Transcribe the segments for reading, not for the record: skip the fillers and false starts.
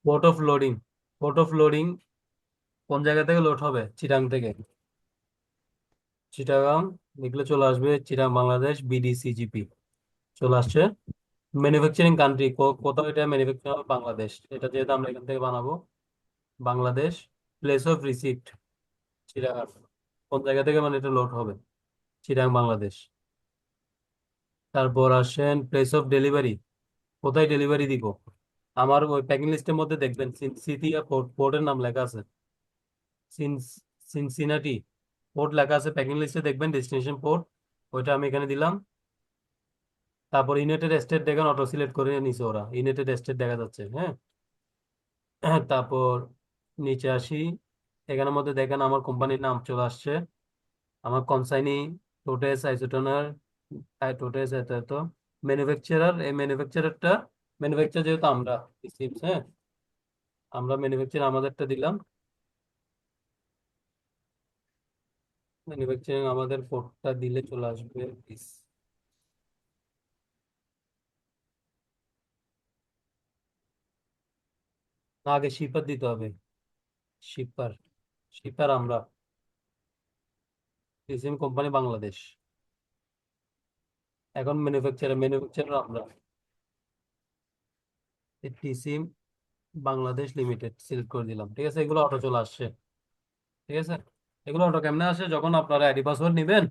Port of loading. Port of loading কোন জায়গা থেকে লোড হবে? চিটাং থেকে। চিটাগাং লিখলে চলে আসবে, চিটাং বাংলাদেশ, বিডিসিজিপি চলে আসছে। ম্যানুফ্যাকচারিং কান্ট্রি কোথাও এটা ম্যানুফ্যাকচার হবে? বাংলাদেশ। এটা যেহেতু আমরা এখান থেকে বানাবো, Bangladesh. Place of receipt Chittagong. কোন জায়গা থেকে মানে এটা লোড হবে? চিটাং বাংলাদেশ। তারপর আসেন প্লেস অফ ডেলিভারি, কোথায় ডেলিভারি দিব? আমার ওই প্যাকিং লিস্টের মধ্যে দেখবেন সিনসিটিয়া পোর্ট, পোর্টের নাম লেখা আছে। সিনস সিনসিনাটি পোর্ট লেখা আছে প্যাকিং লিস্টে, দেখবেন ডেস্টিনেশন পোর্ট। ওইটা আমি এখানে দিলাম। তারপর ইউনাইটেড স্টেট দেখেন অটো সিলেক্ট করে নিছে ওরা, ইউনাইটেড স্টেট দেখা যাচ্ছে, হ্যাঁ। তারপর নিচে আসি, এখানের মধ্যে দেখেন আমার কোম্পানির নাম চলে আসছে। আমার কনসাইনি টোটেস আইসোটোনার, টোটেস এত এত। ম্যানুফ্যাকচারার, এই ম্যানুফ্যাকচারারটা, ম্যানুফ্যাকচার যেহেতু আমরা Philips, হ্যাঁ, আমরা ম্যানুফ্যাকচার আমাদেরটা দিলাম। ম্যানুফ্যাকচারিং আমাদের কোডটা দিলে চলে আসবে this। না, আগে শিপার দিতে হবে। শিপার, শিপার আমরা টিসিএম কোম্পানি বাংলাদেশ। এখন ম্যানুফ্যাকচারার, ম্যানুফ্যাকচারার আমরা টিসিএম বাংলাদেশ লিমিটেড সিলেক্ট করে দিলাম, ঠিক আছে। এগুলো অটো চলে আসছে, ঠিক আছে। এগুলো অটো কেমনে আসে? যখন আপনারা আইডি পাসওয়ার্ড নেবেন,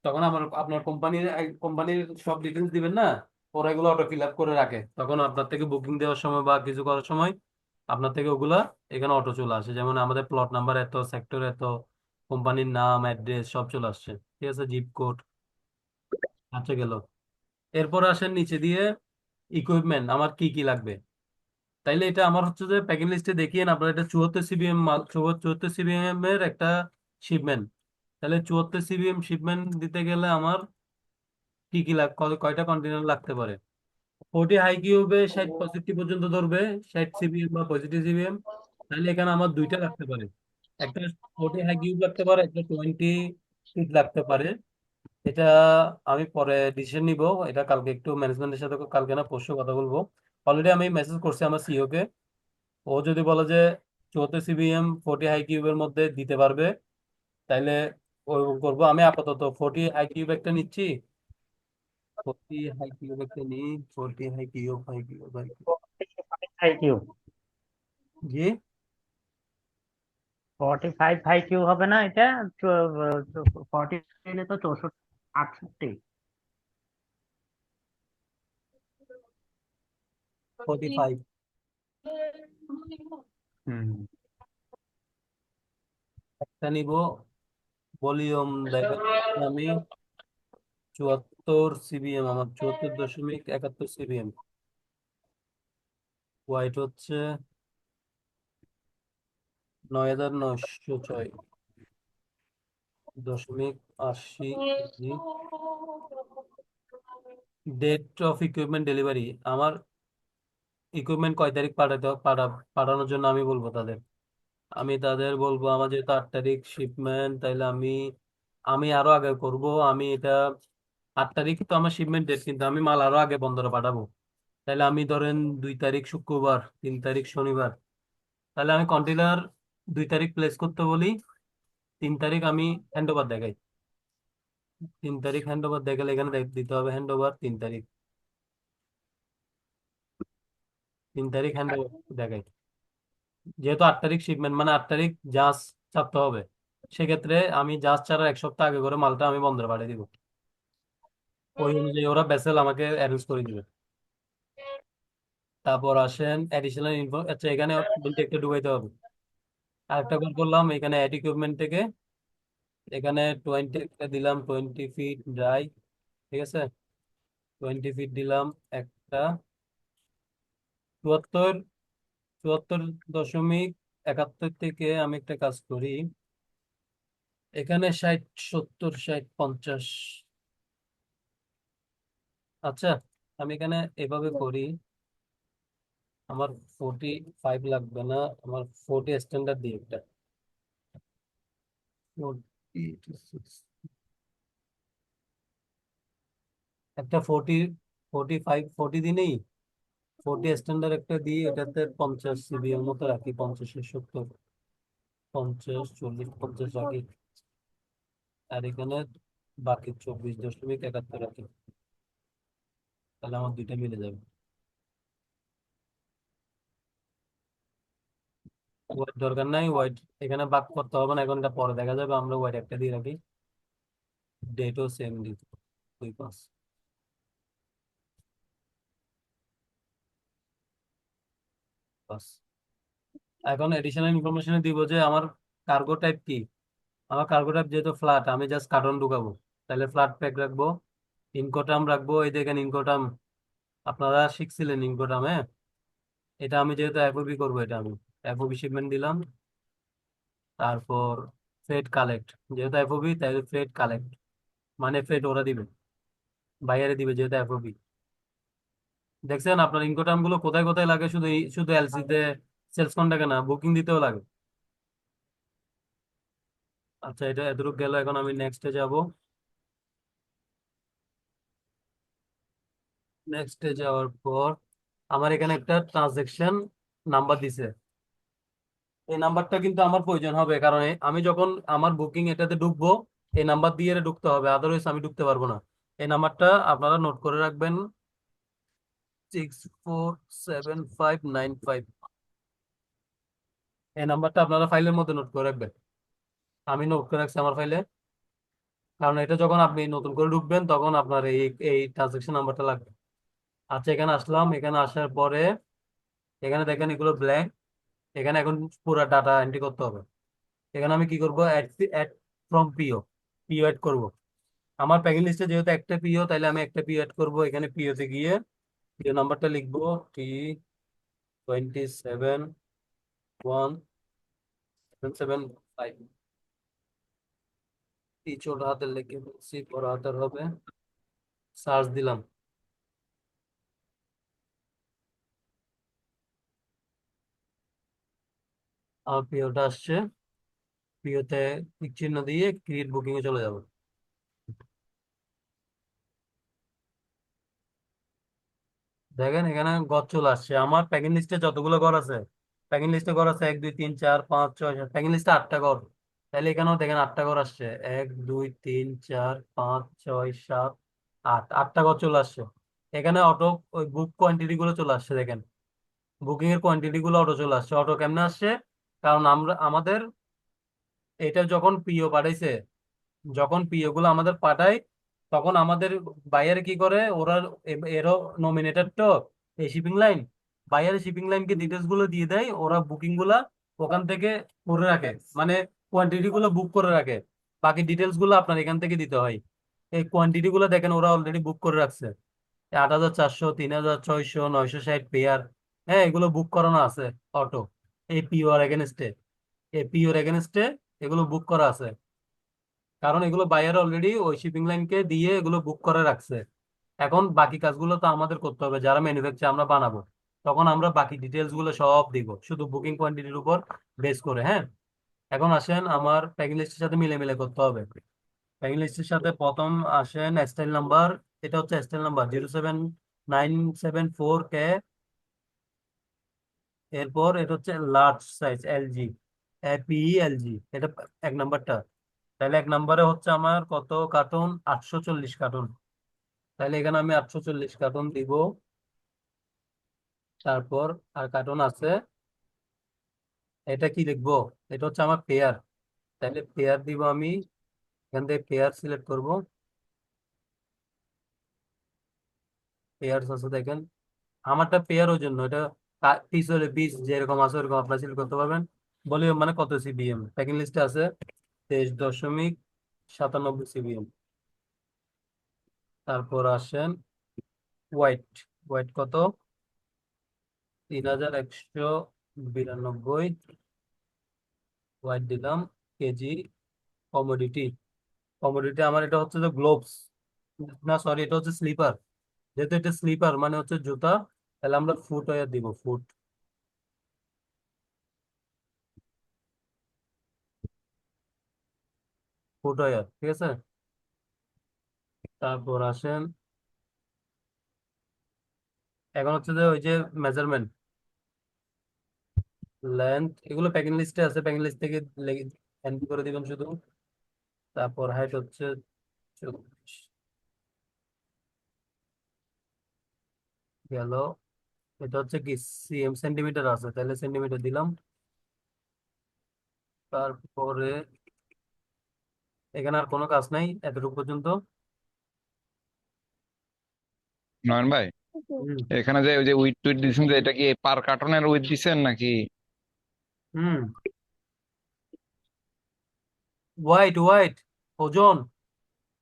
তখন আপনার কোম্পানির সব ডিটেলস দিবেন না, ওরা এগুলো অটো ফিল আপ করে রাখে। তখন আপনার থেকে বুকিং দেওয়ার সময় বা কিছু করার সময় আপনার থেকে ওগুলা এখানে অটো চলে আসে। যেমন আমাদের প্লট নাম্বার এত, সেক্টর এত, কোম্পানির নাম, অ্যাড্রেস সব চলে আসছে, ঠিক আছে, জিপ কোড। আচ্ছা, গেল। এরপর আসেন নিচে দিয়ে ইকুইপমেন্ট আমার কি কি লাগবে। তাইলে এটা আমার হচ্ছে যে প্যাকিং লিস্টে দেখিয়ে আপনার এটা 74 সিবিএম মাল, 74 সিবিএম এর একটা শিপমেন্ট। তাহলে 74 সিবিএম শিপমেন্ট দিতে গেলে আমার কি কি কয়টা কন্টেনার লাগতে পারে? 40 হাই কিউবে 60 65 পর্যন্ত ধরবে, 60 সিবিএম বা 65 সিবিএম। তাহলে এখানে আমার দুইটা লাগতে পারে, একটা 40 হাই কিউব লাগতে পারে, একটা 20 ফিট লাগতে পারে। এটা আমি পরে ডিসিশন নিব। এটা কালকে একটু ম্যানেজমেন্টের সাথে, কালকে না পরশু কথা বলবো। অলরেডি আমি মেসেজ করছি আমার সিইও কে। ও যদি বলে যে 74 সিবিএম 40 হাই কিউবের মধ্যে দিতে পারবে, তাইলে ওরকম করবো। আমি আপাতত 40 হাই কিউব একটা নিচ্ছি। 40 হাই কিউব একটা নিই। 40 high cube, high cube, high cube. 45 IQ। জি। 45 IQ হবে না এটা? 40 হলে তো 64, 68। 45 হুম। একটা নিব। ভলিউম দেখেন আমি 74 সিবিএম, আমার 74.71 সিবিএম। ওয়াইট হচ্ছে 9906.80 KG. Date of equipment delivery, আমার ইকুইপমেন্ট কয় তারিখ পাঠানোর জন্য আমি বলবো তাদের। আমি তাদের বলবো আমার যেহেতু 8 তারিখ শিপমেন্ট, তাইলে আমি আমি আরো আগে করব। আমি এটা 8 তারিখ তো আমার শিপমেন্ট ডেট, কিন্তু আমি মাল আরো আগে বন্দরে পাঠাবো। তাহলে আমি ধরেন 2 তারিখ শুক্রবার, 3 তারিখ শনিবার, তাহলে আমি কন্টেনার 2 তারিখ প্লেস করতে বলি। 3 তারিখ আমি হ্যান্ড ওভার দেখাই। 3 তারিখ হ্যান্ড ওভার দেখালে এখানে দিতে হবে হ্যান্ড ওভার 3 তারিখ। 3 তারিখ হ্যান্ড ওভার দেখাই। যেহেতু 8 তারিখ শিপমেন্ট, মানে 8 তারিখ জাহাজ ছাড়তে হবে, সেক্ষেত্রে আমি জাহাজ ছাড়ার 1 সপ্তাহ আগে করে মালটা আমি বন্দরে পাঠিয়ে দিব। ওই অনুযায়ী ওরা ভেসেল আমাকে অ্যারেঞ্জ করে দিবে। তারপর আসেন অ্যাডিশনাল ইনফো, আচ্ছা এখানে বিলটা একটু ঢুকাইতে হবে। আরেকটা কল করলাম এখানে অ্যাড ইকুইপমেন্ট থেকে, এখানে 20 দিলাম, 20 ফিট ড্রাই, ঠিক আছে। 20 ফিট দিলাম একটা। 74, 74.71 থেকে আমি একটা কাজ করি, এখানে 60 70 60 50। আচ্ছা, আমি এখানে এভাবে করি। আমার 45 লাগবে না, আমার 40 স্ট্যান্ডার্ড দিই একটা। 46, একটা 40, 45, 40 দিনেই 40 স্ট্যান্ডার্ড একটা দিই, এটাতে 50 সিবি এর মতো রাখি, 50 70, 50 40 50 রাখি। আর এখানে বাকি 24.71 রাখি। তাহলে আমার দুইটা মিলে যাবে। ওয়াইড দরকার নাই, ওয়াইড এখানে বাক করতে হবে না, এখন এটা পরে দেখা যাবে। আমরা ওয়াইড একটা দিয়ে রাখি, ডেটও সেম দিই, 2 5। বাস। এখন এডিশনাল ইনফরমেশনে দিব যে আমার কার্গো টাইপ কি। আমার কার্গো টাইপ যেহেতু ফ্ল্যাট, আমি জাস্ট কার্টন ঢুকাবো, তাহলে ফ্ল্যাট প্যাক রাখবো। ইনকোটাম রাখবো, এই দেখেন ইনকোটাম, আপনারা শিখছিলেন ইনকোটাম, হ্যাঁ। এটা আমি যেহেতু এফওবি করবো, এটা আমি এফওবি শিপমেন্ট দিলাম। তারপর ফ্রেড কালেক্ট, যেহেতু এফওবি তাই ফ্রেড কালেক্ট, মানে ফ্রেড ওরা দিবে, বাইরে দিবে যেহেতু এফওবি। দেখছেন আপনার ইনকোটাম গুলো কোথায় কোথায় লাগে, শুধু শুধু এলসি তে, সেলস কন্টাক্টে না, বুকিং দিতেও লাগে। আচ্ছা, এটা এতটুকু গেল, এখন আমি নেক্সটে যাব। নেক্সটে যাওয়ার পর আমার এখানে একটা ট্রানজেকশন নাম্বার দিছে। এই নাম্বারটা কিন্তু আমার প্রয়োজন হবে, কারণ আমি যখন আমার বুকিং এটাতে ঢুকবো, এই নাম্বার দিয়ে এর ঢুকতে হবে, আদারওয়াইজ আমি ঢুকতে পারবো না। এই নাম্বারটা আপনারা নোট করে রাখবেন, 647595। এই নাম্বারটা আপনারা ফাইলের মধ্যে নোট করে রাখবেন। আমি নোট করে রাখছি আমার ফাইলে, কারণ এটা যখন আপনি নতুন করে ঢুকবেন তখন আপনার এই এই ট্রানজেকশন নাম্বারটা লাগবে। আচ্ছা, এখানে আসলাম, এখানে আসার পরে এখানে দেখেন এগুলো ব্ল্যাঙ্ক। এখানে এখন পুরো ডাটা এন্ট্রি করতে হবে। এখানে আমি কি করবো, add add from PO, PO add করবো। আমার প্যাকেজ লিস্টে যেহেতু একটা পিও, তাহলে আমি একটা পিও অ্যাড করবো। এখানে পিও তে গিয়ে পিও নাম্বারটা লিখবো, T 27 1775। টি ছোট হাতের লিখে সি বড় হাতের হবে। সার্চ দিলাম, আমার পিওটা আসছে। পিওতে টিক চিহ্ন দিয়ে ক্রিয়েট বুকিং এ চলে যাবো। দেখেন এখানে ঘর চলে আসছে, আমার প্যাকিং লিস্টে যতগুলো ঘর আছে, প্যাকিং লিস্টে ঘর আছে 1 2 3 4 5 6 7, প্যাকিং লিস্টে 8টা ঘর। তাহলে এখানেও দেখেন 8টা ঘর আসছে, 1 2 3 4 5 6 7 8, 8টা ঘর চলে আসছে। এখানে অটো ওই বুক কোয়ান্টিটি গুলো চলে আসছে, দেখেন বুকিং এর কোয়ান্টিটি গুলো অটো চলে আসছে। অটো কেমনে আসছে, কারণ আমরা আমাদের এটা যখন পিও পাঠাইছে, যখন পিও গুলো আমাদের পাঠায়, তখন আমাদের বাইরে কি করে ওরা, এরও নমিনেটেড তো এই শিপিং লাইন, বাইরের শিপিং লাইনকে ডিটেলস গুলো দিয়ে দেয়, ওরা বুকিং গুলা ওখান থেকে করে রাখে, মানে কোয়ান্টিটি গুলো বুক করে রাখে। বাকি ডিটেলস গুলো আপনার এখান থেকে দিতে হয়। এই কোয়ান্টিটি গুলো দেখেন ওরা অলরেডি বুক করে রাখছে, 8400, 3600, 960 পেয়ার। হ্যাঁ, এগুলো বুক করানো আছে অটো, এই পিওর এগেনস্টে, এই পিওর এগেনস্টে এগুলো বুক করা আছে। কারণ এগুলো বায়ার অলরেডি ওই শিপিং লাইনকে দিয়ে এগুলো বুক করে রাখছে। এখন বাকি কাজগুলো তো আমাদের করতে হবে, যারা ম্যানুফ্যাকচার আমরা বানাবো, তখন আমরা বাকি ডিটেলস গুলো সব দিব শুধু বুকিং কোয়ান্টিটির উপর বেস করে, হ্যাঁ। এখন আসেন আমার প্যাকিং লিস্টের সাথে মিলে মিলে করতে হবে। প্যাকিং লিস্টের সাথে প্রথম আসেন স্টাইল নাম্বার, এটা হচ্ছে স্টাইল নাম্বার 07974K। এরপর এটা হচ্ছে লার্জ সাইজ এলজি, এলজি, এটা 1 নাম্বারটা। তাহলে 1 নাম্বারে হচ্ছে আমার কত কার্টুন, 840 কার্টুন। তাহলে এখানে আমি 840 কার্টুন দিব। তারপর আর কার্টুন আছে, এটা কি লিখবো, এটা হচ্ছে আমার পেয়ার। তাহলে পেয়ার দিব আমি, এখান থেকে পেয়ার সিলেক্ট করব। পেয়ার আছে দেখেন, আমারটা পেয়ার ওর জন্য এটা, পিস হলে পিস যেরকম আছে ওরকম আপনারা সিলেক্ট করতে পারবেন। ভলিউম মানে কত সিবিএম, প্যাকিং লিস্টে আছে 23.97 সিবিএম। তারপর আসেন ওয়াইট, ওয়াইট কত, 3192। ওয়াইট দিলাম, কেজি। কমোডিটি, কমোডিটি আমার এটা হচ্ছে যে গ্লোভস, না সরি এটা হচ্ছে স্লিপার। যেহেতু এটা স্লিপার মানে হচ্ছে জুতা, তাহলে আমরা ফুট ওয়্যার দিব, ফুট, ফুট ওয়্যার, ঠিক আছে। তারপর আসেন এখন হচ্ছে যে ওই যে মেজারমেন্ট, লেন্থ, এগুলো প্যাকিং লিস্টে আছে, প্যাকিং লিস্ট থেকে এন্ট্রি করে দিবেন শুধু। তারপর হাইট হচ্ছে 34 গেল। এটা হচ্ছে কি সিএম, সেন্টিমিটার আছে, তাহলে সেন্টিমিটার দিলাম। তারপরে এখানে আর কোনো কাজ নাই এতটুকু পর্যন্ত। নয়ন ভাই, হুম। এখানে যে ওই যে উইথ টুইট দিচ্ছেন, যে এটা কি পার কার্টনের উইথ দিচ্ছেন নাকি? হুম। হোয়াইট হোয়াইট ওজন।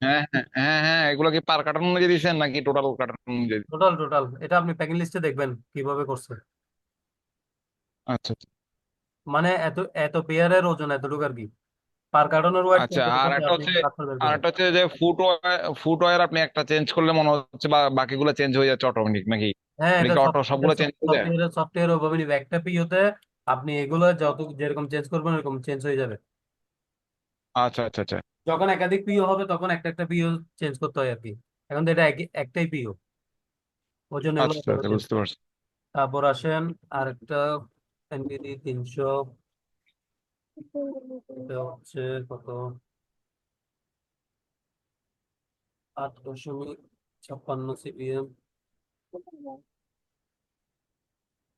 হ্যাঁ হ্যাঁ হ্যাঁ হ্যাঁ, এগুলো কি পার কার্টন অনুযায়ী দিচ্ছেন নাকি টোটাল কার্টন অনুযায়ী? টোটাল টোটাল, এটা আপনি প্যাকিং লিস্টে দেখবেন কিভাবে করছে। আচ্ছা আচ্ছা। মানে এত এত পেয়ারের ওজন এতটুকু আর কি। পার কার্টনের ওয়েট আচ্ছা, কতটুকু আর আছে একটা আপনি হচ্ছে, রাখতে বের আর করবেন। একটা হচ্ছে যে ফুটওয়্যার আপনি একটা চেঞ্জ করলে মনে হচ্ছে বা বাকিগুলো চেঞ্জ হয়ে যাচ্ছে অটোমেটিক নাকি? হ্যাঁ, এটা এটা কি অটো সবগুলো চেঞ্জ হয়ে যায়? সফটওয়্যার ওভাবে নিবে একটা পিওতে। আপনি এগুলো যত যেরকম চেঞ্জ করবেন এরকম চেঞ্জ হয়ে যাবে। আচ্ছা আচ্ছা আচ্ছা যখন একাধিক পিও হবে তখন একটা একটা পিও চেঞ্জ করতে হয় আর কি। এখন তো এটা একটাই পিও, ওই জন্য এগুলো আচ্ছা আচ্ছা, চেঞ্জ। বুঝতে পারছি। তারপর আসেন আরেকটা এনবিডি 300, এটা হচ্ছে কত, 8.56 সিপিএম।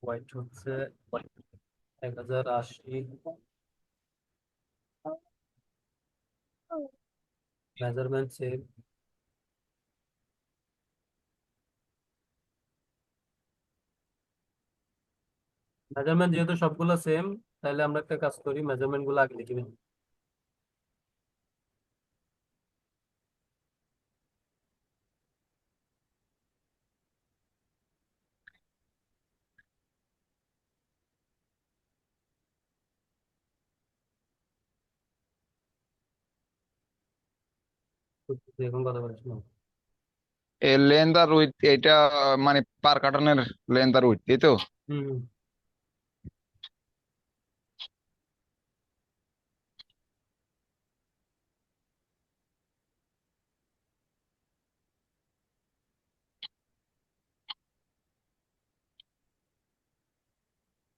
হোয়াইট হচ্ছে 1080। Measurement same. মেজারমেন্ট যেহেতু সবগুলো সেম, তাহলে আমরা একটা কাজ করি, মেজারমেন্ট গুলো আগে লিখে নিই। এখন কথা বলছি না। এর লেন্থ আর উইথ এটা মানে পার কার্টনের লেন্থ আর উইথ, এই তো? হুম হুম।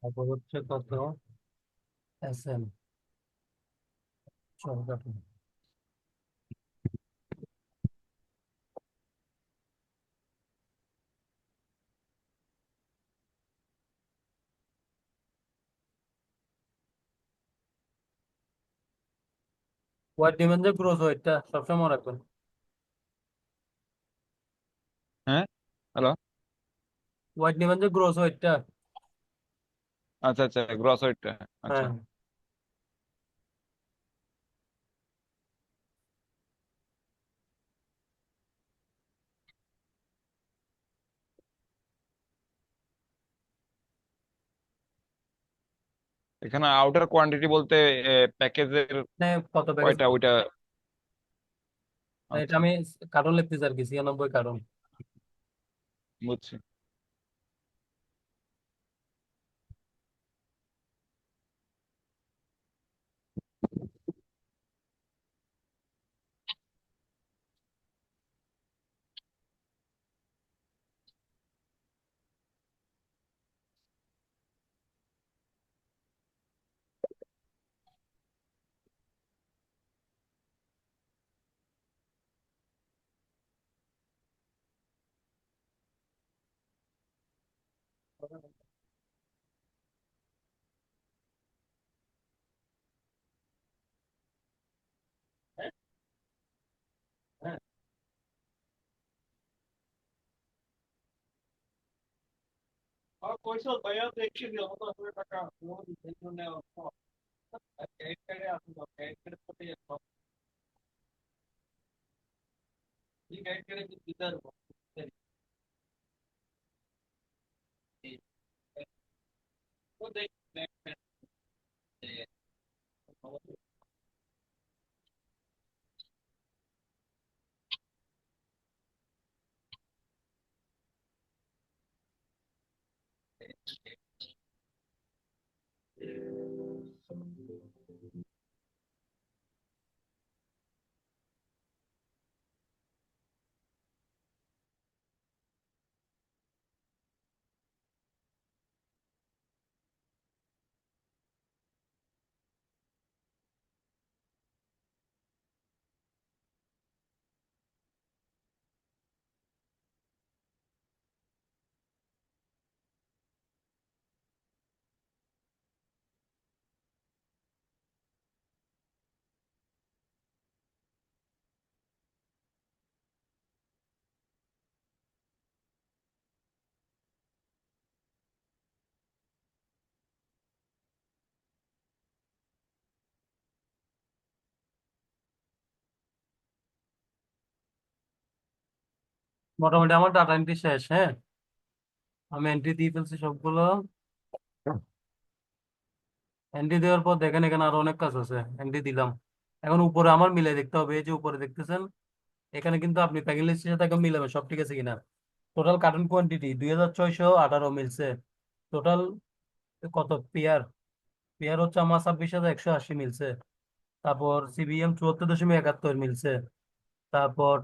তারপর হচ্ছে কত, এসএম, সব কাটুন। ওয়াইড নেবেন যে গ্রোথ ওয়েটটা সবসময় মনে রাখবেন। হ্যাঁ, হ্যালো। ওয়াইড নেবেন যে গ্রোথ ওয়েটটা। আচ্ছা আচ্ছা, গ্রস ওয়েটটা। আচ্ছা, হ্যাঁ। এখানে আউটার কোয়ান্টিটি বলতে প্যাকেজের মানে কত প্যাকেজ। কয়টা ওইটা? এটা আচ্ছা, আমি কার্টন লিখতেছি আর কি, 96 কার্টন। বুঝছি। হ্যাঁ। কইছো ভাইয়া দেখছি আমার আসলে টাকা লোন এই জন্য ক্রেডিট কার্ডে আছে তো, ক্রেডিট কার্ডের সাথে এই ক্রেডিট কার্ডে দিতে পারবো। তো দেখ মোটামুটি আমার ডাটা এন্ট্রি শেষ। হ্যাঁ, আমি এন্ট্রি দিয়ে ফেলছি সবগুলো। এন্ট্রি দেওয়ার পর দেখেন এখানে আরো অনেক কাজ আছে, এন্ট্রি দিলাম। এখন উপরে আমার মিলে দেখতে হবে, এই যে উপরে দেখতেছেন, এখানে কিন্তু আপনি প্যাকিং লিস্টের সাথে একদম মিলাবেন সব ঠিক আছে কিনা। টোটাল কার্টন কোয়ান্টিটি 2618 মিলছে। টোটাল কত পেয়ার, পেয়ার হচ্ছে আমার 26,180 মিলছে। তারপর সিবিএম 74.71 মিলছে। তারপর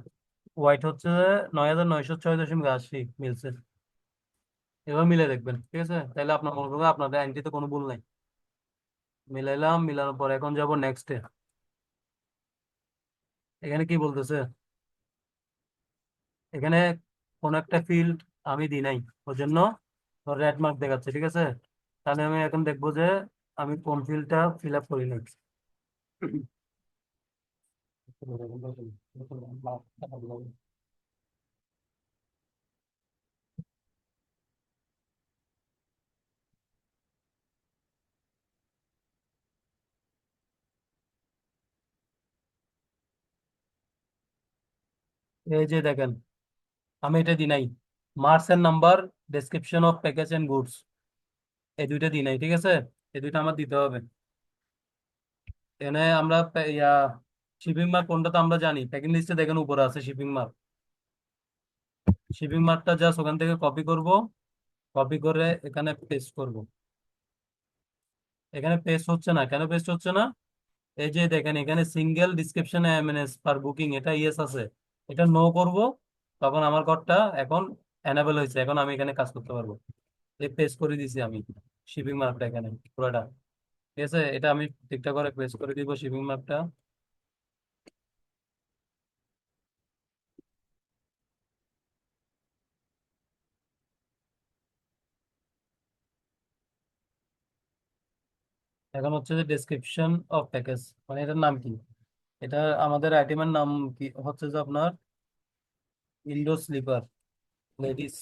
হোয়াইট হচ্ছে 9,906.80 মিলছে। এবার মিলে দেখবেন ঠিক আছে, তাহলে আপনার মনে করবেন আপনাদের এন্ট্রিতে কোনো ভুল নাই। মিলাইলাম, মিলানোর পর এখন যাব নেক্সটে। এখানে কি বলতেছে, এখানে কোন একটা ফিল্ড আমি দিই নাই, ওর জন্য রেড মার্ক দেখাচ্ছে ঠিক আছে। তাহলে আমি এখন দেখবো যে আমি কোন ফিল্ডটা ফিল আপ করি নাই। এই যে দেখেন, আমি এটা দিই নাই। Marks and number, description of package and goods, এই দুইটা দিই নাই ঠিক আছে। এই দুইটা আমার দিতে হবে। এখানে আমরা শিপিং মার্ক কোনটা তো আমরা জানি, প্যাকিং লিস্টে দেখেন উপরে আছে শিপিং মার্ক। শিপিং মার্কটা জাস্ট ওখান থেকে কপি করব, কপি করে এখানে পেস্ট করব। এখানে পেস্ট হচ্ছে না, কেন পেস্ট হচ্ছে না? এই যে দেখেন এখানে সিঙ্গেল ডিসক্রিপশন এমএনএস পার বুকিং, এটা ইয়েস আছে, এটা নো করব। তখন আমার ঘরটা এখন এনাবেল হয়েছে, এখন আমি এখানে কাজ করতে পারবো। এই পেস্ট করে দিছি আমি শিপিং মার্কটা এখানে পুরোটা। ঠিক আছে, এটা আমি ঠিকঠাক করে পেস্ট করে দিব শিপিং মার্কটা। এখন হচ্ছে যে ডেসক্রিপশন অফ প্যাকেজ, মানে এটার নাম কি, এটা আমাদের আইটেমের নাম কি হচ্ছে যে আপনার window sleeper, ladies,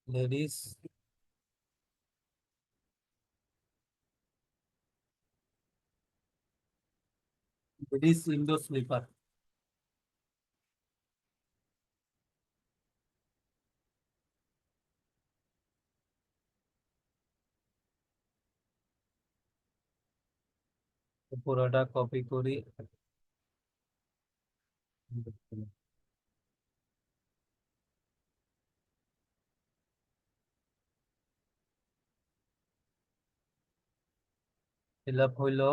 ladies, ladies window sleeper. পুরোটা কপি করি, ফিল আপ হইলো।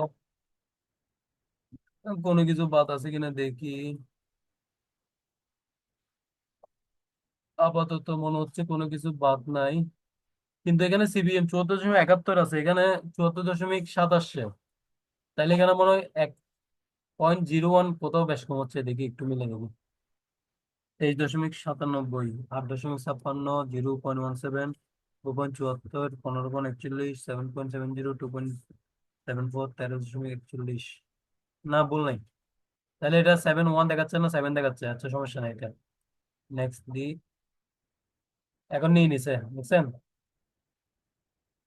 কোনো কিছু বাদ আছে কিনা দেখি। আপাতত মনে হচ্ছে কোনো কিছু বাদ নাই, কিন্তু এখানে সিবিএম 74.71 আছে, এখানে 74.7 আসছে। তাইলে এখানে মনে হয় 1.01 কোথাও বেশ কম হচ্ছে, দেখি একটু মিলে নেবো। 23.97, 8.56, 0.17, 2.74, 15.41, 7.70, 2.74, 13.41। না ভুল নাই, তাহলে এটা 7.1 দেখাচ্ছে না 7 দেখাচ্ছে, আচ্ছা সমস্যা নাই এটা। নেক্সট দি, এখন নিয়ে নিছে বুঝছেন।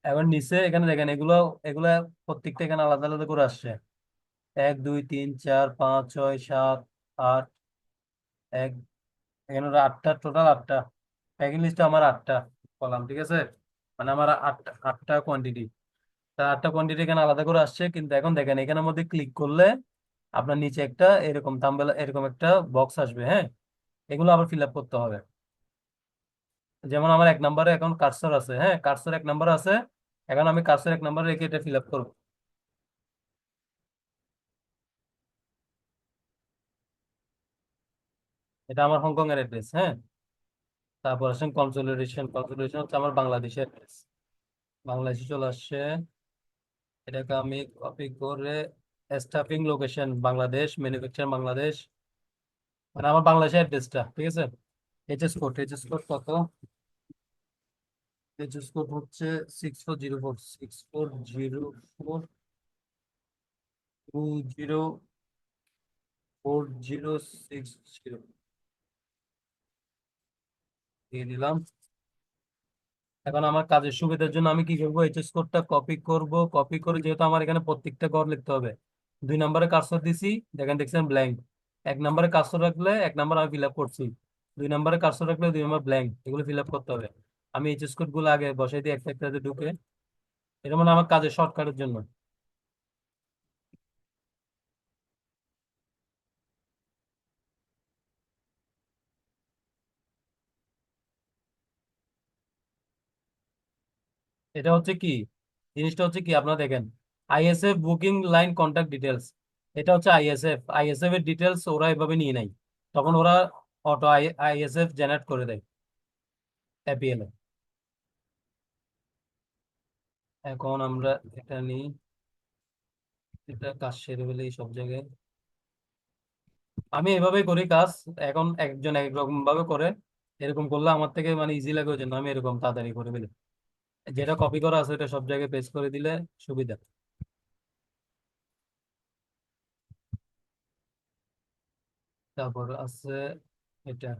এখন নিচে এখানে দেখেন এগুলো, এগুলা প্রত্যেকটা এখানে আলাদা আলাদা করে আসছে। 1 2 3 4 5 6 7 8, এক, এখানে হলো 8টা, টোটাল 8টা প্যাকিং লিস্টে আমার 8টা কলাম ঠিক আছে। মানে আমার 8টা, 8টা কোয়ান্টিটি। তা 8টা কোয়ান্টিটি এখানে আলাদা করে আসছে, কিন্তু এখন দেখেন এখানের মধ্যে ক্লিক করলে আপনার নিচে একটা এরকম থাম্বনেল, এরকম একটা বক্স আসবে। হ্যাঁ, এগুলো আবার ফিল আপ করতে হবে। যেমন আমার 1 নম্বরে এখন কার্সর আছে, হ্যাঁ কার্সর 1 নম্বরে আছে। এখন আমি কার্সর 1 নম্বরে রেখে এটা ফিল আপ করবো। এটা আমার হংকং এর অ্যাড্রেস। হ্যাঁ, তারপর আসেন কনসোলিডেশন, কনসোলিডেশন হচ্ছে আমার বাংলাদেশের অ্যাড্রেস, বাংলাদেশে চলে আসছে। এটাকে আমি কপি করে, stuffing location Bangladesh, manufacture Bangladesh, মানে আমার বাংলাদেশের অ্যাড্রেসটা ঠিক আছে। এইচএস কোড, এইচএস কোড কত, এইচএস কোড হচ্ছে 6404, 6404, 204060 দিয়ে দিলাম। এখন আমার কাজের সুবিধার জন্য আমি কি করবো, এইচএস কোডটা কপি করব, কপি করে যেহেতু আমার এখানে প্রত্যেকটা ঘর লিখতে হবে, 2 নম্বরে কার্সর দিছি, দেখেন দেখছেন ব্ল্যাঙ্ক। 1 নম্বরে কার্সর রাখলে 1 নম্বর আমি ফিল আপ করছি, 2 নম্বরে কার্সর রাখলে 2 নম্বর ব্ল্যাঙ্ক, এগুলো ফিল আপ করতে হবে। আমি এইচএস কোড গুলো আগে বসাই দিই একটা একটাতে ঢুকে, এটা মানে আমার কাজের শর্টকাটের জন্য। এটা হচ্ছে কি, জিনিসটা হচ্ছে কি, আপনারা দেখেন ISF booking line contact details, এটা হচ্ছে আইএসএফ। আইএসএফ এর ডিটেলস ওরা এভাবে নিয়ে নেয়, তখন ওরা অটো আইএসএফ জেনারেট করে দেয় এপিএল এ। এখন আমরা এটা নিই, এটা কাজ সেরে ফেলি সব জায়গায়। আমি এভাবেই করি কাজ, এখন একজন এক রকম ভাবে করে, এরকম করলে আমার থেকে মানে ইজি লাগে, ওই জন্য আমি এরকম তাড়াতাড়ি করে ফেলি। যেটা কপি করা আছে এটা সব জায়গায় পেস্ট করে দিলে সুবিধা। তারপর আছে এটা,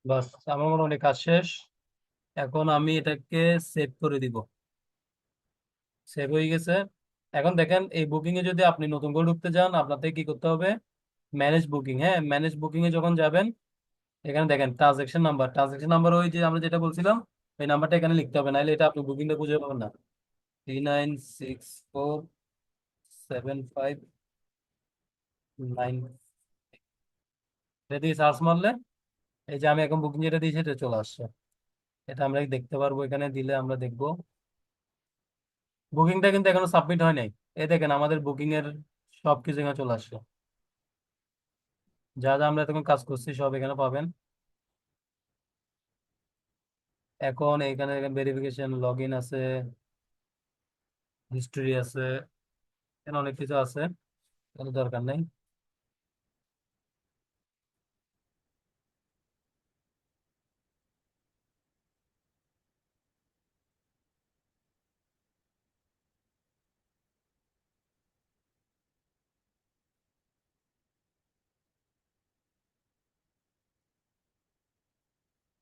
বাস আমার মোটামুটি কাজ শেষ। এখন আমি এটাকে সেভ করে দিব, সেভ হয়ে গেছে। এখন দেখেন এই বুকিং এ যদি আপনি নতুন করে ঢুকতে চান, আপনাদের কি করতে হবে, ম্যানেজ বুকিং, হ্যাঁ ম্যানেজ বুকিং এ যখন যাবেন, এখানে দেখেন ট্রানজাকশন নাম্বার, ট্রানজাকশন নাম্বার ওই যে আমরা যেটা বলছিলাম, এই নাম্বারটা এখানে লিখতে হবে, নাহলে এটা আপনি বুকিংটা খুঁজে পাবেন না। 396475 9, এটা দিয়ে সার্চ মারলে এই যে আমি এখন বুকিং যেটা দিয়েছি এটা চলে আসছে। এটা আমরা দেখতে পারবো, এখানে দিলে আমরা দেখবো বুকিংটা কিন্তু এখনো সাবমিট হয় নাই। এই দেখেন আমাদের বুকিং এর সবকিছু এখানে চলে আসছে, যা যা আমরা এখন কাজ করছি সব এখানে পাবেন। এখন এখানে ভেরিফিকেশন, লগ ইন আছে, হিস্টোরি আছে, এখানে অনেক কিছু আছে, কোনো দরকার নেই।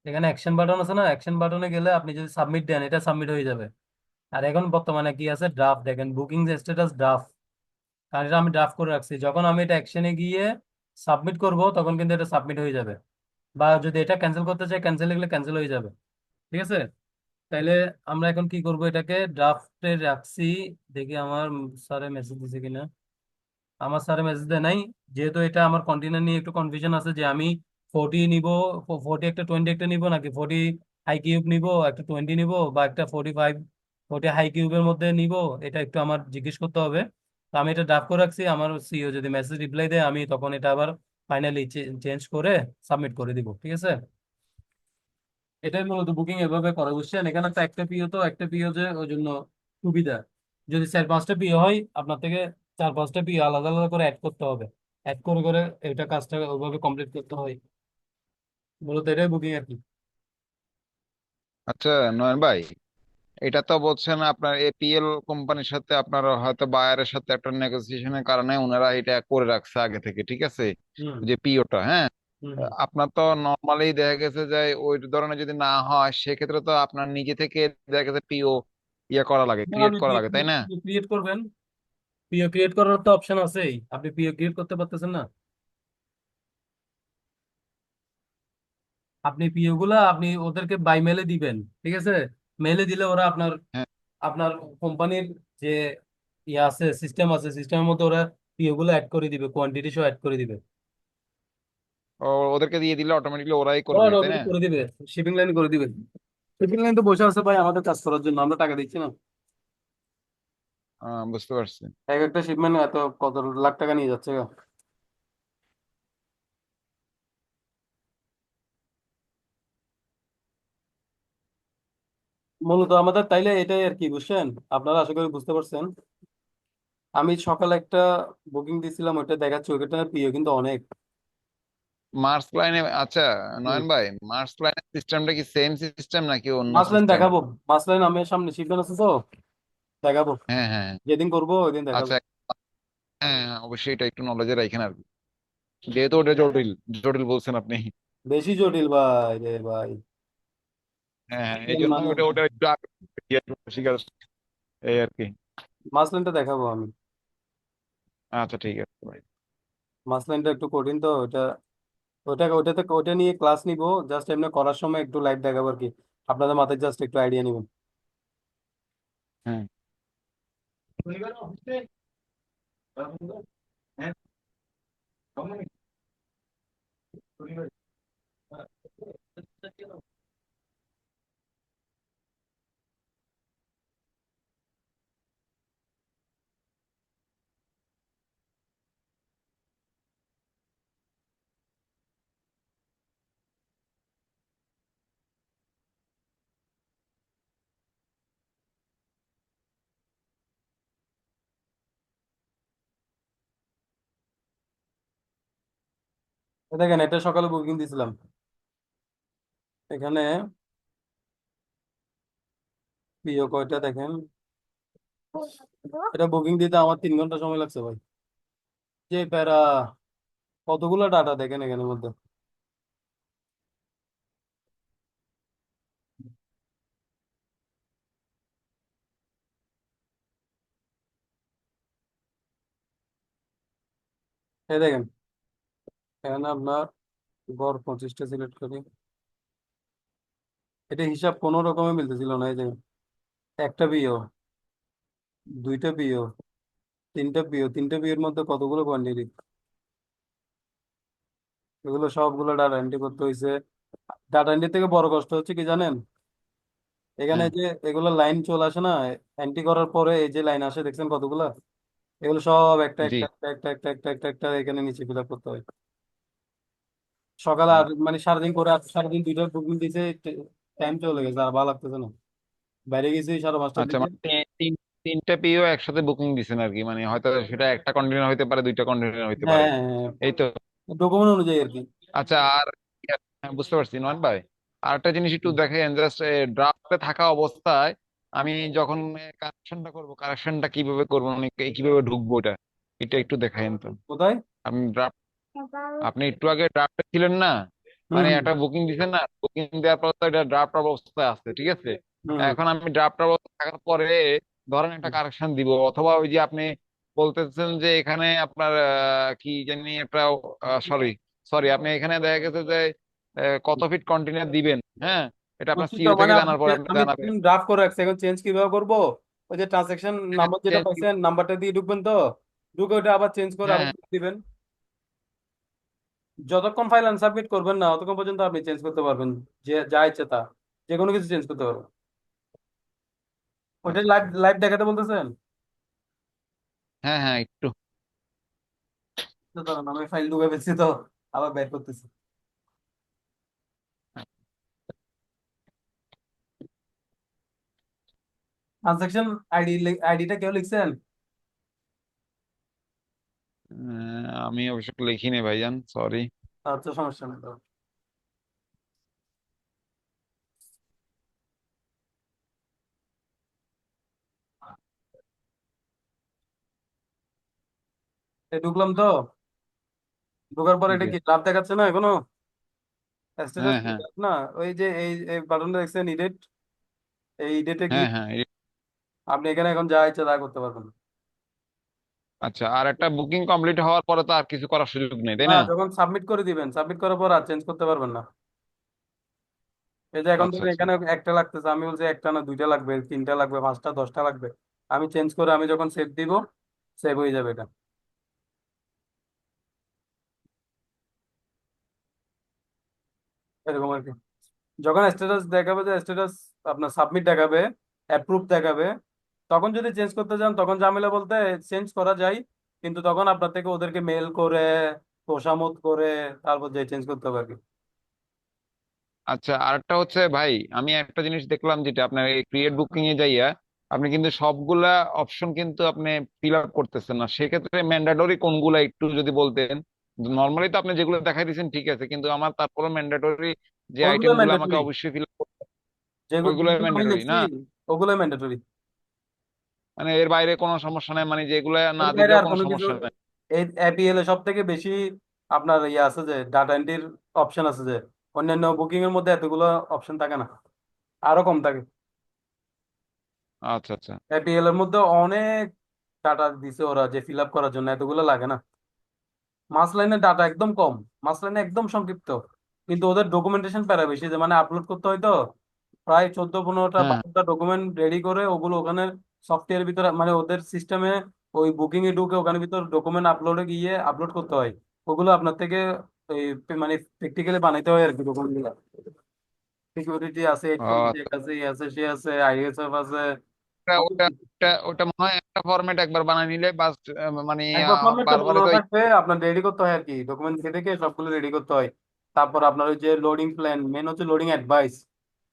এখানে অ্যাকশন বাটন আছে না, অ্যাকশন বাটনে গেলে আপনি যদি সাবমিট দেন এটা সাবমিট হয়ে যাবে। আর এখন বর্তমানে কি আছে, ড্রাফট, দেখেন বুকিং স্ট্যাটাস ড্রাফট, কারণ এটা আমি ড্রাফট করে রাখছি, যখন আমি এটা অ্যাকশনে গিয়ে সাবমিট করব তখন কিন্তু এটা সাবমিট হয়ে যাবে। বা যদি এটা ক্যান্সেল করতে চাই, ক্যান্সেল গেলে ক্যান্সেল হয়ে যাবে, ঠিক আছে। তাইলে আমরা এখন কি করব, এটাকে ড্রাফটে রাখছি। দেখি আমার স্যারে মেসেজ দিছে কিনা। আমার স্যারে মেসেজ দেয় নাই, যেহেতু এটা আমার কন্টেনার নিয়ে একটু কনফিউশন আছে যে আমি 40 নিব, 40 একটা 20 একটা নিব, নাকি 40 হাই কিউব নিব, একটা 20 নিব, বা একটা 45 হাই কিউবের মধ্যে নিব, এটা একটু আমার জিজ্ঞেস করতে হবে। তো আমি এটা ড্রাফট করে রাখছি, আমার সিইও যদি মেসেজ রিপ্লাই দেয় আমি তখন এটা আবার ফাইনালি চেঞ্জ করে সাবমিট করে দিব, ঠিক আছে। এটাই মূলত বুকিং এভাবে করে, বুঝছেন। এখানে তো একটা পিও, তো একটা পিও যে ওই জন্য সুবিধা। যদি 4-5টা পিও হয় আপনার থেকে, 4-5টা পিও আলাদা আলাদা করে অ্যাড করতে হবে, অ্যাড করে করে এটা কাজটা ওইভাবে কমপ্লিট করতে হয়, মূলত এটাই বুকিং আর কি। আচ্ছা নয়ন ভাই, এটা তো বলছেন আপনার এপিএল কোম্পানির সাথে আপনার হয়তো বায়ারের সাথে একটা নেগোসিয়েশনের কারণে ওনারা এটা করে রাখছে আগে থেকে, ঠিক আছে, হুম যে পিওটা, হ্যাঁ। হুম হুম। আপনার তো নর্মালি দেখা গেছে যে ওই ধরনের যদি না হয় সেক্ষেত্রে তো আপনার নিজে থেকে দেখা গেছে পিও ইয়ে করা লাগে, না, ক্রিয়েট আপনি করা লাগে, তাই না? ক্রিয়েট করবেন, পিও ক্রিয়েট করার তো অপশন আছেই, আপনি পিও ক্রিয়েট করতে পারতেছেন না। আপনি পিও গুলা আপনি ওদেরকে বাই মেলে দিবেন, ঠিক আছে। মেলে দিলে ওরা আপনার হ্যাঁ। আপনার কোম্পানির যে ইয়ে আছে, সিস্টেম আছে, সিস্টেমের মধ্যে ওরা পিও গুলো অ্যাড করে দিবে, কোয়ান্টিটি সহ অ্যাড করে দিবে। ওদেরকে দিয়ে দিলে অটোমেটিকলি ওরাই করে ওরা দিবে, তাই না? ওগুলো করে দিবে, শিপিং লাইন করে দিবে। শিপিং লাইন তো বসে আছে ভাই আমাদের কাজ করার জন্য, আমরা টাকা দিচ্ছি না। বুঝতে পারছি। এক একটা শিপমেন্ট এত কত লাখ টাকা নিয়ে যাচ্ছে গো। মূলত আমাদের তাইলে এটাই আর কি, বুঝছেন। আপনারা আশা করি বুঝতে পারছেন। আমি সকালে একটা বুকিং দিছিলাম, ওইটা দেখাচ্ছে ওইটা পিও কিন্তু অনেক। মার্স লাইনে, আচ্ছা হুম। নয়ন ভাই, মার্স লাইনের সিস্টেমটা কি সেম সিস্টেম নাকি অন্য মাসলাইন সিস্টেম? দেখাবো, মাসলাইন আমি সামনে শিপমেন্ট আছে তো, দেখাবো। হ্যাঁ হ্যাঁ হ্যাঁ। যেদিন করবো ওই দিন দেখাবো। আচ্ছা, হ্যাঁ হ্যাঁ, অবশ্যই এটা একটু নলেজে রাখেন আর কি, যেহেতু ওটা জটিল, জটিল বলছেন আপনি। বেশি জটিল ভাই রে ভাই। হ্যাঁ হ্যাঁ, এই জন্য মানে ওটা ওটা একটু শিকার, এই আর কি। মাসলাইনটা দেখাবো আমি। আচ্ছা ঠিক আছে ভাই। মাসলাইনটা একটু কঠিন তো ওটা, ওটা নিয়ে ক্লাস নিব। জাস্ট এমনি করার সময় একটু লাইভ দেখাবো আর কি, আপনাদের মাথায় জাস্ট একটু আইডিয়া নিবেন। হ্যাঁ দেখেন এটা সকালে বুকিং দিছিলাম এখানে, প্রিয় কয়টা দেখেন। এটা বুকিং দিতে আমার 3 ঘন্টা সময় লাগছে ভাই। যে প্যারা, কতগুলো ডাটা দেখেন এখানের মধ্যে। এই দেখেন এখানে আপনার গড় 25টা সিলেক্ট করি। এটা হিসাব কোনো রকমে মিলতেছিল না। এই যে একটা পিও, দুইটা পিও, তিনটা পিও, তিনটা পিওর মধ্যে কতগুলো কোয়ান্টিটি, এগুলো সবগুলো ডাটা এন্ট্রি করতে হয়েছে। ডাটা এন্ট্রি থেকে বড় কষ্ট হচ্ছে কি জানেন, এখানে হ্যাঁ যে এগুলো লাইন চলে আসে না, এন্ট্রি করার পরে এই যে লাইন আসে দেখছেন কতগুলো, এগুলো সব একটা জি। একটা একটা একটা একটা একটা একটা একটা এখানে নিচে ফিল আপ করতে হয়। সকালে হুম। আর মানে সারাদিন করে, আর সারাদিন দুইটা বুকিং দিতে টাইম চলে গেছে, আর ভালো লাগতেছে না। বাইরে গেছি 5:30টার আচ্ছা দিকে। মানে তিনটা পিও একসাথে বুকিং দিছেন আর কি, মানে হয়তো সেটা একটা কন্টেনার হইতে পারে, দুইটা কন্টেনার হইতে পারে, হ্যাঁ, এই তো। ডকুমেন্ট অনুযায়ী আর কি। আচ্ছা আর, হ্যাঁ, বুঝতে পারছি নয়ন ভাই। আর একটা জিনিস একটু দেখেন, জাস্ট ড্রাফটে থাকা অবস্থায় আমি যখন কারেকশনটা করব, কারেকশনটা কিভাবে করবো, মানে কিভাবে ঢুকবো এটা, এটা একটু দেখাইন তো। কোথায়? আপনি ড্রাফট, আপনি একটু আগে ড্রাফটে ছিলেন না, হুম মানে হুম একটা বুকিং দিছেন না, বুকিং দেওয়ার পর তো এটা ড্রাফট অবস্থায় আছে, ঠিক আছে। হুম এখন আমি ড্রাফট অবস্থায় থাকার পরে ধরেন একটা হুম। কারেকশন দিব, অথবা ওই যে আপনি বলতেছেন যে এখানে আপনার কি জানি একটা, সরি সরি, আপনি এখানে দেখা গেছে যে কত ফিট কন্টেনার দিবেন, হ্যাঁ, এটা আপনার বুঝছি তো, সিও থেকে মানে জানার পরে আপনি আমি জানাবেন। ড্রাফট করে রাখছি, এখন চেঞ্জ কিভাবে করবো? ওই যে ট্রানসাকশন নাম্বার যেটা চেঞ্জ, পাইছেন, নাম্বারটা দিয়ে ঢুকবেন তো, ঢুকে ওটা আবার চেঞ্জ করে আবার হ্যাঁ দিবেন। যতক্ষণ ফাইল আনসাবমিট করবেন না ততক্ষণ পর্যন্ত আপনি চেঞ্জ করতে পারবেন, যে যা ইচ্ছে তা, যে কোনো কিছু চেঞ্জ করতে পারবেন। ওইটা আচ্ছা লাইভ লাইভ দেখাতে বলতেছেন? হ্যাঁ হ্যাঁ একটু। তো দাঁড়ান, আমি ফাইল ঢুকে ফেলছি তো, আবার বের করতেছি। ট্রানসাকশন আইডি, আইডিটা কেউ লিখছেন? আমি অবশ্য লিখিনি ভাইজান, সরি। আচ্ছা, সমস্যা নেই তো। এই ঢুকলাম তো, ঢোকার পর এটা জি। কি লাভ দেখাচ্ছে না এখনো? স্ট্যাটাস হ্যাঁ হ্যাঁ না, ওই যে এই বাটনটা দেখছেন ইডিট, এই ইডিটে হ্যাঁ ক্লিক, হ্যাঁ আপনি এখানে এখন যা ইচ্ছা তা করতে পারবেন। আচ্ছা, আর একটা বুকিং কমপ্লিট হওয়ার পরে তো আর কিছু করার সুযোগ নেই, তাই না, না? যখন সাবমিট করে দিবেন, সাবমিট করার পর আর চেঞ্জ করতে পারবেন না। এই যে এখন আচ্ছা ধরুন আচ্ছা। এখানে একটা লাগতেছে, আমি বলছি একটা না দুইটা লাগবে, তিনটা লাগবে, পাঁচটা, 10টা লাগবে, আমি চেঞ্জ করে আমি যখন সেভ দিব, সেভ হয়ে যাবে এটা, এরকম আর কি। যখন স্ট্যাটাস দেখাবে, যে স্ট্যাটাস আপনার সাবমিট দেখাবে, অ্যাপ্রুভ দেখাবে, তখন যদি চেঞ্জ করতে চান তখন ঝামেলা বলতে চেঞ্জ করা যায়, কিন্তু তখন আপনার থেকে ওদেরকে মেল করে, তোষামোদ করে, তারপর যে চেঞ্জ করতে হবে আর কি। আচ্ছা, আরেকটা হচ্ছে ভাই, আমি একটা জিনিস দেখলাম যেটা আপনার এই ক্রিয়েট বুকিং এ যাইয়া আপনি কিন্তু সবগুলা অপশন কিন্তু আপনি ফিল আপ করতেছেন না, সেক্ষেত্রে ম্যান্ডেটরি কোনগুলা একটু যদি বলতেন। নর্মালি তো আপনি যেগুলো দেখাই দিয়েছেন ঠিক আছে, কিন্তু আমার তারপরে ম্যান্ডেটরি যে ওইগুলো আইটেম গুলো আমাকে ম্যান্ডেটরি, অবশ্যই ফিল আপ করতে, যেগুলো ওইগুলো যেগুলো আমি ম্যান্ডেটরি লিখছি না? ওগুলো ম্যান্ডেটরি। মানে এর বাইরে কোনো সমস্যা নাই, মানে যেগুলো না এর বাইরে দিলেও আর কোনো কোনো কিছু, সমস্যা নাই? এই অ্যাপিএল এ সব থেকে বেশি আপনার ইয়ে আছে যে ডাটা এন্ট্রির অপশন আছে, যে অন্যান্য বুকিং এর মধ্যে এতগুলো অপশন থাকে না, আরো কম থাকে। আচ্ছা আচ্ছা। অ্যাপিএল এর মধ্যে অনেক ডাটা দিছে ওরা, যে ফিল আপ করার জন্য এতগুলো লাগে না। মাসলাইনের ডাটা একদম কম, মাসলাইনে একদম সংক্ষিপ্ত, কিন্তু ওদের ডকুমেন্টেশন প্যারা বেশি, যে মানে আপলোড করতে হয় তো প্রায় 14-15টা হ্যাঁ। 12টা ডকুমেন্ট রেডি করে ওগুলো ওখানে সফটওয়্যার ভিতরে, মানে ওদের সিস্টেমে ওই বুকিং এ ঢুকে ওখানে ভিতর ডকুমেন্ট আপলোডে গিয়ে আপলোড করতে হয়। ওগুলো আপনার থেকে এই মানে প্র্যাকটিক্যালি বানাইতে হয় আর কি ডকুমেন্ট গুলো। সিকিউরিটি আছে, ও এইচএমপি চেক আচ্ছা। আছে, এই আছে সে আছে, আইএসএফ আছে, ওটা অনেক ওটা কিছু। ওটা ওটা মনে হয় একটা ফরম্যাট একবার বানাই নিলে বাস, মানে একবার ফরম্যাটটা বারবার মনে তো থাকবে, আপনার রেডি করতে হয় আর কি, ডকুমেন্ট দেখে দেখে সবগুলো রেডি করতে হয়। তারপর আপনার ওই যে লোডিং প্ল্যান, মেন হচ্ছে লোডিং অ্যাডভাইস,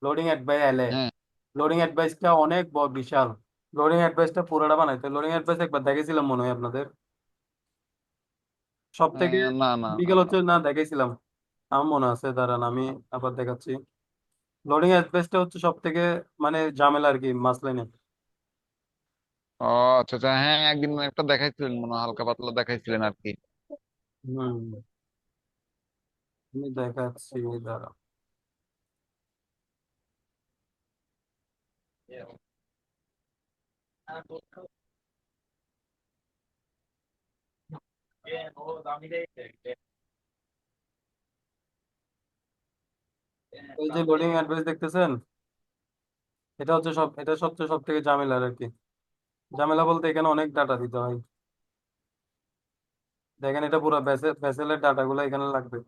লোডিং অ্যাডভাইস এলে, হ্যাঁ। লোডিং অ্যাডভাইসটা অনেক বিশাল। লোডিং অ্যাডভাইসটা পুরোটা বানাইতে, লোডিং অ্যাডভাইস একবার দেখেছিলাম মনে হয় আপনাদের, সব থেকে না না না বিকেল না। হচ্ছে না দেখেছিলাম, আমার মনে আছে, দাঁড়ান আমি আবার দেখাচ্ছি। লোডিং অ্যাডভাইসটা হচ্ছে সব থেকে মানে ঝামেলা আর কি মাসলাইনে। ও আচ্ছা আচ্ছা, হ্যাঁ একদিন একটা দেখাইছিলেন মনে হয়, হালকা পাতলা দেখাইছিলেন আর কি। হম, আমি দেখাচ্ছি, দাঁড়া। এই যে লোডিং অ্যাডভাইস দেখতেছেন, এটা হচ্ছে সব, এটা সবচেয়ে সব থেকে ঝামেলার আর কি। ঝামেলা বলতে এখানে অনেক ডাটা দিতে হয়। দেখেন এটা পুরো ভেসেলের ডাটা গুলো এখানে লাগবে,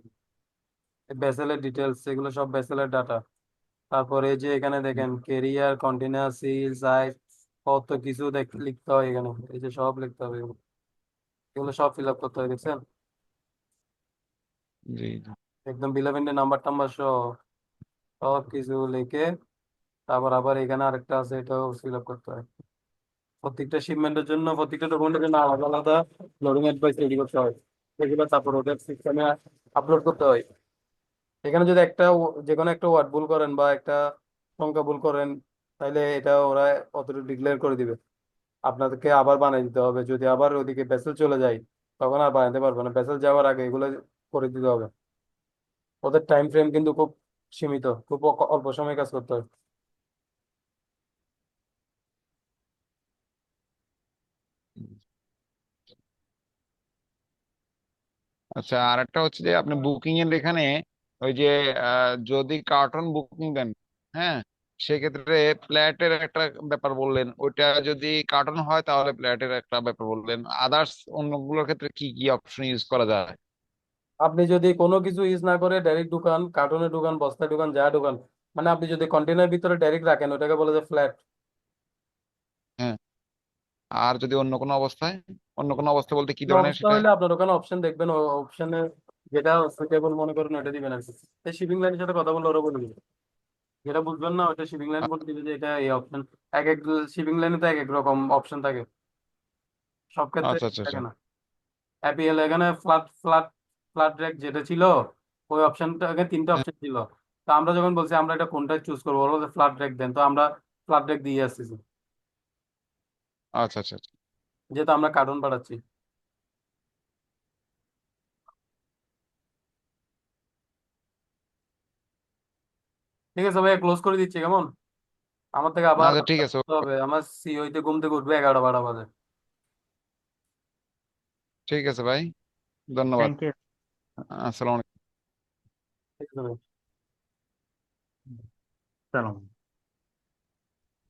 ভেসেলের ডিটেলস, এগুলো সব ভেসেলের ডাটা। তারপরে এই যে এখানে দেখেন কেরিয়ার, কন্টেনার, সিল, সাইজ, কত কিছু লিখতে হয় এখানে, এই যে সব লিখতে হবে এগুলো, এগুলো সব ফিল আপ করতে হয়, দেখছেন? জি জি। একদম বিলেভেন্টের নাম্বার টাম্বার সহ সব কিছু লিখে, তারপর আবার এখানে আরেকটা আছে, এটাও ফিল আপ করতে হয়। প্রত্যেকটা শিপমেন্টের জন্য, প্রত্যেকটা ডকুমেন্টের জন্য আলাদা আলাদা লোডিং অ্যাডভাইস রেডি করতে হয়, এগুলো তারপর ওদের সিস্টেমে আপলোড করতে হয়। এখানে যদি একটা যে কোনো একটা ওয়ার্ড ভুল করেন বা একটা সংখ্যা ভুল করেন, তাহলে এটা ওরা অতটুকু ডিক্লেয়ার করে দিবে, আপনাদেরকে আবার বানিয়ে দিতে হবে। যদি আবার ওদিকে ভেসেল চলে যায়, তখন আর বানাতে পারবে না, ভেসেল যাওয়ার আগে এগুলো করে দিতে হবে। ওদের টাইম ফ্রেম কিন্তু খুব সীমিত, খুব অল্প সময় কাজ করতে হয়। আচ্ছা, আর একটা হচ্ছে যে আপনি বুকিং এর এখানে ওই যে যদি কার্টন বুকিং দেন, হ্যাঁ, সেক্ষেত্রে প্ল্যাটের একটা ব্যাপার বললেন, ওইটা যদি কার্টন হয় তাহলে প্ল্যাটের একটা ব্যাপার বললেন, আদার্স অন্যগুলোর ক্ষেত্রে কি কি অপশন ইউজ করা যায়? আপনি যদি কোনো কিছু ইউজ না করে ডাইরেক্ট দোকান, কার্টুনে দোকান, বস্তায় দোকান, যা দোকান, মানে আপনি যদি কন্টেনার ভিতরে ডাইরেক্ট রাখেন, ওটাকে বলে যে ফ্ল্যাট। হ্যাঁ। আর যদি অন্য কোনো অবস্থা বলতে কি ধরনের অবস্থা সেটা? হলে আপনার ওখানে অপশন দেখবেন, ও অপশনে যেটা সুইটেবল মনে করেন ওটা দিবেন আর কি। শিপিং লাইনের সাথে কথা বলে ওরা বলে দিবে, যেটা বুঝবেন না ওটা শিপিং লাইন বলে দিবে যে এটা এই অপশন। এক এক শিপিং লাইনে তো এক এক রকম অপশন থাকে, সব ক্ষেত্রে আচ্ছা আচ্ছা আচ্ছা। থাকে না। অ্যাপিএল এখানে ফ্ল্যাট ফ্ল্যাট ফ্ল্যাট রেক যেটা ছিল, ওই অপশনটা আগে তিনটা হ্যাঁ। অপশন ছিল। তো আমরা যখন বলছি আমরা এটা কোনটা চুজ করবো, বলবো যে ফ্ল্যাট রেক দেন, তো আমরা ফ্ল্যাট রেক দিয়ে আসতেছি, আচ্ছা আচ্ছা আচ্ছা। যেহেতু আমরা কার্টুন পাঠাচ্ছি। ঠিক আছে ভাইয়া, ক্লোজ করে দিচ্ছি কেমন? আমার থেকে আবার আচ্ছা ঠিক আছে। আসতে হবে, আমার সিওইতে ঘুম থেকে উঠবে 11-12 বাজে। ঠিক আছে ভাই, ধন্যবাদ। Thank you. আসসালামু আলাইকুম। ঠিক আছে ভাই। সালাম।